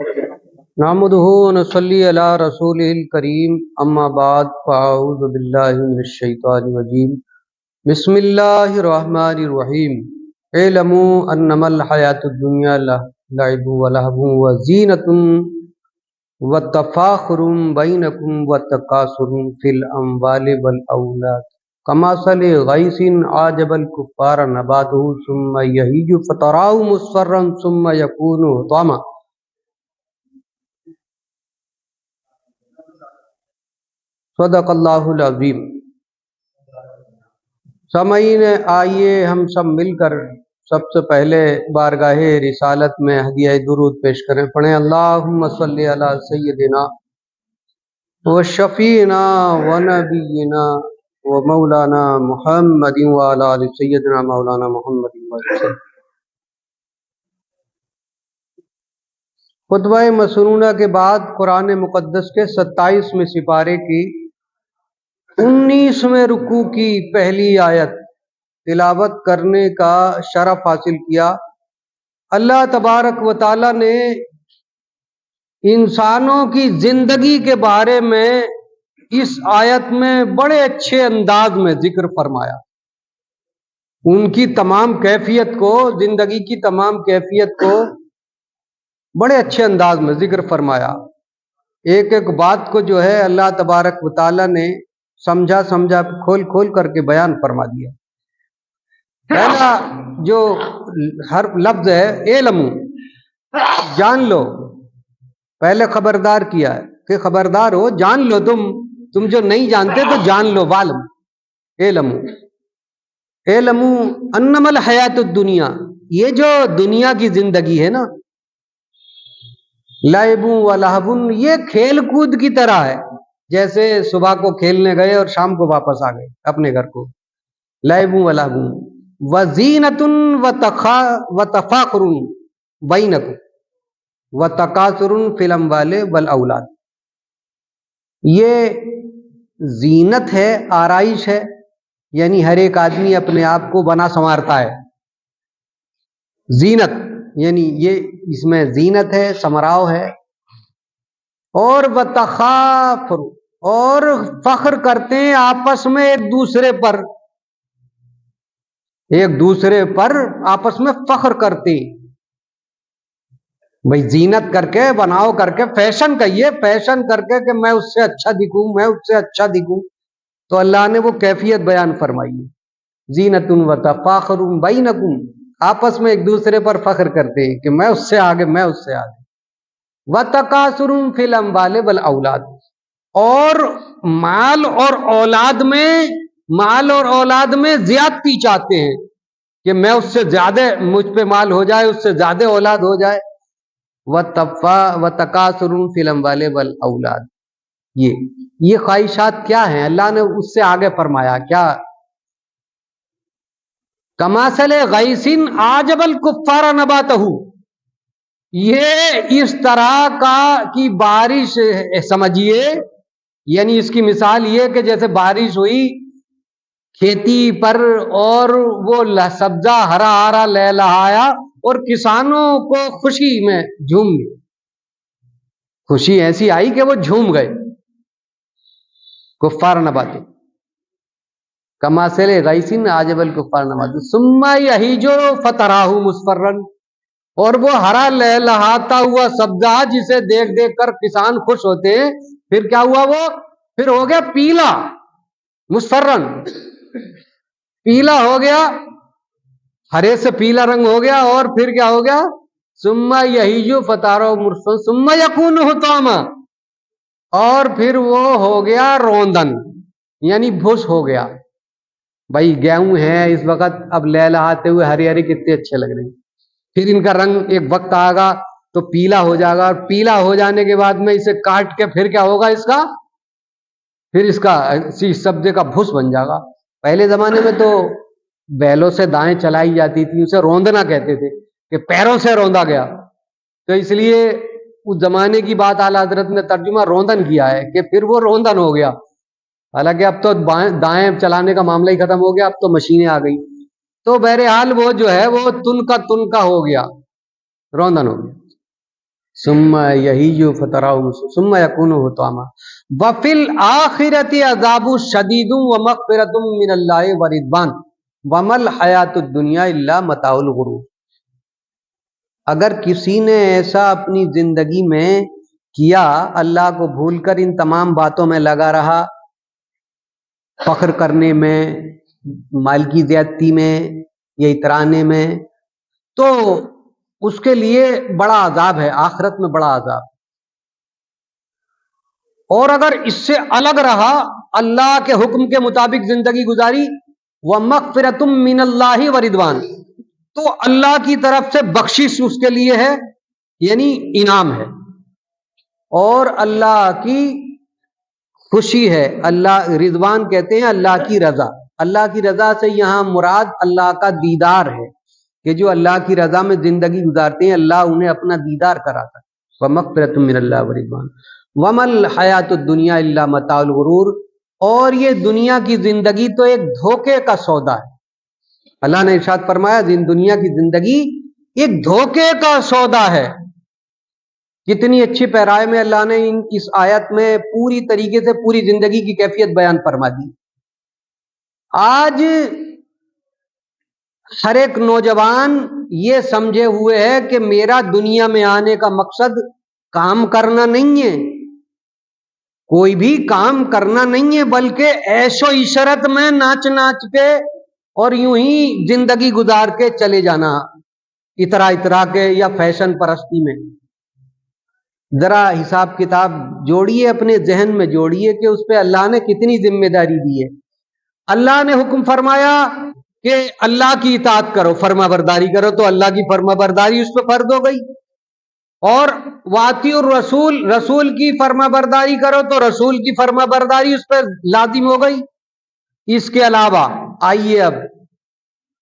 نحمده ونصلي على رسوله الكريم اما بعد فاعوذ بالله من الشيطان الرجيم بسم الله الرحمن الرحيم اعلموا انما الحياة الدنيا لعب ولهو وزينة وتفاخر بينكم وتكاثر في الاموال والاولاد كمثل غيث اعجب الكفار نباته ثم يهيج فتراه مصفرا ثم يكون حطاما. صدق اللہ العظیم. سامعین، آئیے ہم سب مل کر سب سے پہلے بارگاہ رسالت میں ہدیہ درود پیش کریں. پڑھیں اللہم صلی علی سیدنا و شفیعنا و نبینا و مولانا محمد و علی آل سیدنا مولانا محمد وسلم. خطبہ مسنونہ کے بعد قرآن مقدس کے 27ویں سپارے کی 19ویں رکوع کی پہلی آیت تلاوت کرنے کا شرف حاصل کیا. اللہ تبارک و تعالی نے انسانوں کی زندگی کے بارے میں اس آیت میں بڑے اچھے انداز میں ذکر فرمایا. ان کی تمام کیفیت کو، زندگی کی تمام کیفیت کو بڑے اچھے انداز میں ذکر فرمایا. ایک ایک بات کو جو ہے اللہ تبارک و تعالی نے سمجھا کھول کھول کر کے بیان فرما دیا. پہلا جو ہر لفظ ہے علم، جان لو. پہلے خبردار کیا ہے کہ خبردار ہو، جان لو. تم جو نہیں جانتے تو جان لو. والم علم انما الحیات الدنیا، یہ جو دنیا کی زندگی ہے نا، لعب و لہو، یہ کھیل کود کی طرح ہے. جیسے صبح کو کھیلنے گئے اور شام کو واپس آ گئے اپنے گھر کو. لعب و لہو وزینۃ وتفاخر بینکم وتکاثر فی الاموال والاولاد. یہ زینت ہے، آرائش ہے، یعنی ہر ایک آدمی اپنے آپ کو بنا سنوارتا ہے. زینت یعنی یہ اس میں زینت ہے، سمراؤ ہے. اور وتخافر، اور فخر کرتے ہیں آپس میں ایک دوسرے پر آپس میں فخر کرتے. بھائی زینت کر کے، بناؤ کر کے، فیشن کہیے، فیشن کر کے کہ میں اس سے اچھا دکھوں، میں اس سے اچھا دکھوں. تو اللہ نے وہ کیفیت بیان فرمائی ہے. زینت وتفاخر بینکم، آپس میں ایک دوسرے پر فخر کرتے ہیں کہ میں اس سے آگے، میں اس سے آگے. وتکاثر فی الاموال والاولاد، اور مال اور اولاد میں زیادتی چاہتے ہیں کہ میں اس سے زیادہ، مجھ پہ مال ہو جائے، اس سے زیادہ اولاد ہو جائے. وتکاثر فی الاموال والاولاد، یہ خواہشات کیا ہیں؟ اللہ نے اس سے آگے فرمایا کیا؟ کمثل غیث اعجب الکفار نباتہ، یہ اس طرح کی بارش سمجھیے. یعنی اس کی مثال یہ کہ جیسے بارش ہوئی کھیتی پر اور وہ سبزہ ہرا ہرا لہلہایا اور کسانوں کو خوشی میں جھوم گئے. خوشی ایسی آئی کہ وہ جھوم گئے. کفار نباتہ کمثل غیث اعجب الکفار نباتہ ثم یہیج فتراہ مصفرا، اور وہ ہرا لہلہاتا ہوا سبزہ جسے دیکھ دیکھ کر کسان خوش ہوتے ہیں، پھر کیا ہوا؟ وہ پھر ہو گیا پیلا، مصفرن، پیلا ہو گیا، ہرے سے پیلا رنگ ہو گیا. اور پھر کیا ہو گیا؟ ثم یہیج فتراہ مصفرا ثم یکون حطاما، اور پھر وہ ہو گیا روندن، یعنی بھس ہو گیا. بھائی گیہوں ہیں اس وقت اب لہلہاتے ہوئے ہری ہری کتنے اچھے لگ رہے ہیں. پھر ان کا رنگ ایک وقت آئے گا تو پیلا ہو جائے گا، اور پیلا ہو جانے کے بعد میں اسے کاٹ کے پھر کیا ہوگا؟ پھر اس کا سبزے کا بھس بن جائے گا. پہلے زمانے میں تو بیلوں سے دائیں چلائی جاتی تھی، اسے روندنا کہتے تھے کہ پیروں سے روندا گیا. تو اس لیے اس زمانے کی بات اعلیٰ حضرت نے ترجمہ روندن کیا ہے کہ پھر وہ روندن ہو گیا. حالانکہ اب تو دائیں چلانے کا معاملہ ہی ختم ہو گیا، اب تو مشینیں آ گئی. تو بہرحال وہ جو ہے وہ تن کا ہو گیا، روندن ہو گیا. ثم یہیج فتراہ ثم یکون حطاما وفی الآخرۃ عذاب شدید ومغفرۃ من اللہ ورضوان وما الحیاۃ الدنیا الا متاع الغرور۔ اگر کسی نے ایسا اپنی زندگی میں کیا، اللہ کو بھول کر ان تمام باتوں میں لگا رہا، فخر کرنے میں، مال کی زیادتی میں یا اترانے میں، تو اس کے لیے بڑا عذاب ہے، آخرت میں بڑا عذاب۔ اور اگر اس سے الگ رہا، اللہ کے حکم کے مطابق زندگی گزاری، وَمَغْفِرَةٌ مِّنَ اللَّهِ وَرِضْوَانٌ، تو اللہ کی طرف سے بخشش اس کے لیے ہے، یعنی انعام ہے، اور اللہ کی خوشی ہے۔ اللہ رضوان کہتے ہیں اللہ کی رضا۔ اللہ کی رضا سے یہاں مراد اللہ کا دیدار ہے، کہ جو اللہ کی رضا میں زندگی گزارتے ہیں اللہ انہیں اپنا دیدار کراتا ہے۔ وَمَغْفِرَةٌ مِّنَ اللَّهِ وَرِضْوَانٌ وَمَا الْحَيَاةُ الدُّنْيَا إِلَّا مَتَاعُ الْغُرُورِ، اور یہ دنیا کی زندگی تو ایک دھوکے کا سودا ہے۔ اللہ نے ارشاد فرمایا دنیا کی زندگی ایک دھوکے کا سودا ہے۔ کتنی اچھی پیرائے میں اللہ نے اس آیت میں پوری طریقے سے پوری زندگی کی کیفیت بیان فرما دی۔ آج ہر ایک نوجوان یہ سمجھے ہوئے ہے کہ میرا دنیا میں آنے کا مقصد کام کرنا نہیں ہے، کوئی بھی کام کرنا نہیں ہے، بلکہ عیش و عشرت میں ناچ ناچ کے اور یوں ہی زندگی گزار کے چلے جانا، اترا اترا کے یا فیشن پرستی میں۔ ذرا حساب کتاب جوڑیے، اپنے ذہن میں جوڑیے کہ اس پہ اللہ نے کتنی ذمہ داری دی ہے۔ اللہ نے حکم فرمایا کہ اللہ کی اطاعت کرو، فرما برداری کرو، تو اللہ کی فرما برداری اس پہ فرض ہو گئی، اور واطیع الرسول، رسول کی فرما برداری کرو تو رسول کی فرما برداری اس پہ لازم ہو گئی۔ اس کے علاوہ آئیے، اب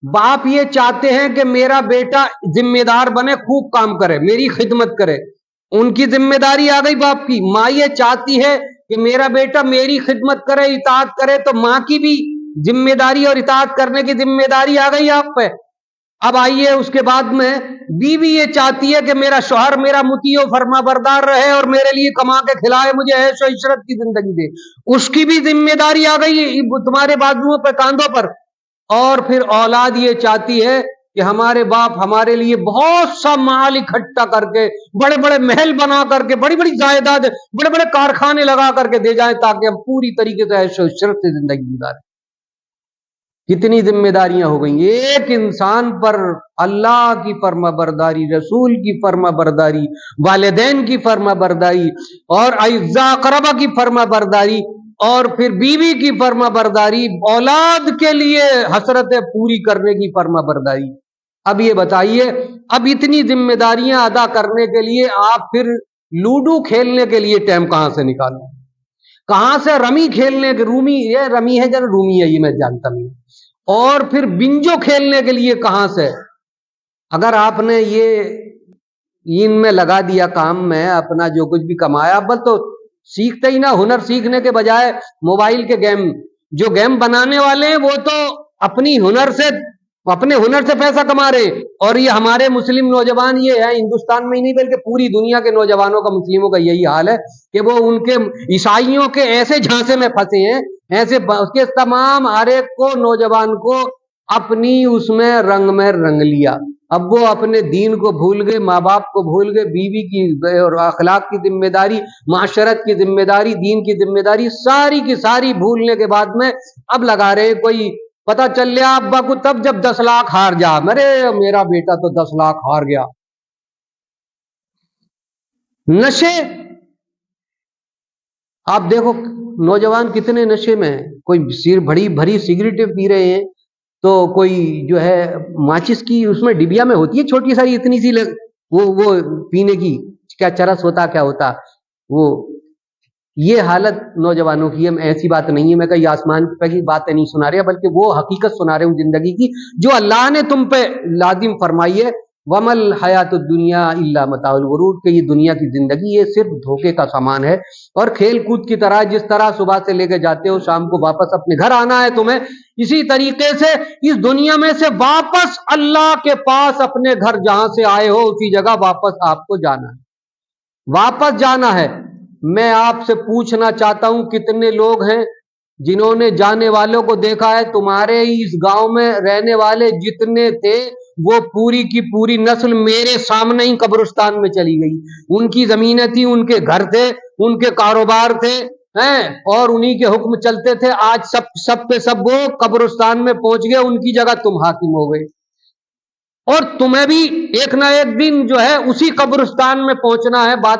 باپ یہ چاہتے ہیں کہ میرا بیٹا ذمہ دار بنے، خوب کام کرے، میری خدمت کرے، ان کی ذمہ داری آ گئی باپ کی۔ ماں یہ چاہتی ہے کہ میرا بیٹا میری خدمت کرے، اطاعت کرے، تو ماں کی بھی ذمہ داری اور اطاعت کرنے کی ذمہ داری آ گئی آپ پہ۔ اب آئیے اس کے بعد میں بیوی یہ چاہتی ہے کہ میرا شوہر میرا مطیع و فرما بردار رہے اور میرے لیے کما کے کھلائے، مجھے عیش و عشرت کی زندگی دے، اس کی بھی ذمہ داری آ گئی تمہارے بازوؤں پہ، کاندھوں پر۔ اور پھر اولاد یہ چاہتی ہے کہ ہمارے باپ ہمارے لیے بہت سا مال اکٹھا کر کے، بڑے بڑے محل بنا کر کے، بڑی بڑی جائیداد، بڑے بڑے کارخانے لگا کر کے دے جائیں تاکہ ہم پوری طریقے سے عیش و عشرت سے زندگی گزاریں۔ کتنی ذمہ داریاں ہو گئیں ایک انسان پر، اللہ کی فرما برداری، رسول کی فرما برداری، والدین کی فرما برداری، اور اعزاء اقربا کی فرما برداری، اور پھر بیوی کی فرما برداری، اولاد کے لیے حسرتیں پوری کرنے کی فرما برداری۔ اب یہ بتائیے، اب اتنی ذمہ داریاں ادا کرنے کے لیے آپ پھر لوڈو کھیلنے کے لیے ٹائم کہاں سے نکالیں؟ کہاں سے رمی کھیلنے کے، رومی، یہ رمی ہے جن رومی ہے یہ میں جانتا نہیں، اور پھر بنجو کھیلنے کے لیے کہاں سے؟ اگر آپ نے یہ ان میں لگا دیا کام میں اپنا جو کچھ بھی کمایا، بس تو سیکھتے ہی نہ، ہنر سیکھنے کے بجائے موبائل کے گیم، جو گیم بنانے والے ہیں وہ تو اپنے ہنر سے پیسہ کما رہے، اور یہ ہمارے مسلم نوجوان یہ ہے، ہندوستان میں ہی نہیں بلکہ پوری دنیا کے نوجوانوں کا، مسلموں کا یہی حال ہے کہ وہ ان کے عیسائیوں کے ایسے جھانسے میں پھنسے ہیں، ایسے اس کے تمام ہر ایک کو، نوجوان کو اپنی اس میں رنگ میں رنگ لیا۔ اب وہ اپنے دین کو بھول گئے، ماں باپ کو بھول گئے، بیوی کی اور اخلاق کی ذمہ داری، معاشرت کی ذمہ داری، دین کی ذمہ داری، ساری کی ساری بھولنے کے بعد میں اب لگا رہے کوئی پتہ چل لیا ابا کو تب جب 10 لاکھ ہار جا، میرا بیٹا تو 10 لاکھ ہار گیا۔ نشے، آپ دیکھو نوجوان کتنے نشے میں ہیں، کوئی بڑی بھری سگریٹیں پی رہے ہیں، تو کوئی جو ہے ماچس کی اس میں ڈبیا میں ہوتی ہے چھوٹی ساری اتنی سی وہ پینے کی، کیا چرس ہوتا کیا ہوتا وہ، یہ حالت نوجوانوں کی ہے۔ ایسی بات نہیں ہے میں کہیں آسمان پہ کی باتیں نہیں سنا رہے، بلکہ وہ حقیقت سنا رہے ہوں زندگی کی جو اللہ نے تم پہ لازم فرمائی ہے۔ وَمَا الْحَيَاةُ الدُّنْيَا إِلَّا مَتَاعُ الْغُرُورِ، کہ یہ دنیا کی زندگی یہ صرف دھوکے کا سامان ہے، اور کھیل کود کی طرح جس طرح صبح سے لے کے جاتے ہو شام کو واپس اپنے گھر آنا ہے تمہیں، اسی طریقے سے اس دنیا میں سے واپس اللہ کے پاس اپنے گھر جہاں سے آئے ہو اسی جگہ واپس آپ کو جانا ہے۔ واپس جانا ہے. میں آپ سے پوچھنا چاہتا ہوں کتنے لوگ ہیں جنہوں نے جانے والوں کو دیکھا ہے؟ تمہارے اس گاؤں میں رہنے والے جتنے تھے وہ پوری کی پوری نسل میرے سامنے ہی قبرستان میں چلی گئی. ان کی زمینیں تھی، ان کے گھر تھے، ان کے کاروبار تھے اور انہی کے حکم چلتے تھے. آج سب پہ سب وہ قبرستان میں پہنچ گئے، ان کی جگہ تم حاکم ہو گئے. اور تمہیں بھی ایک نہ ایک دن جو ہے اسی قبرستان میں پہنچنا ہے. بات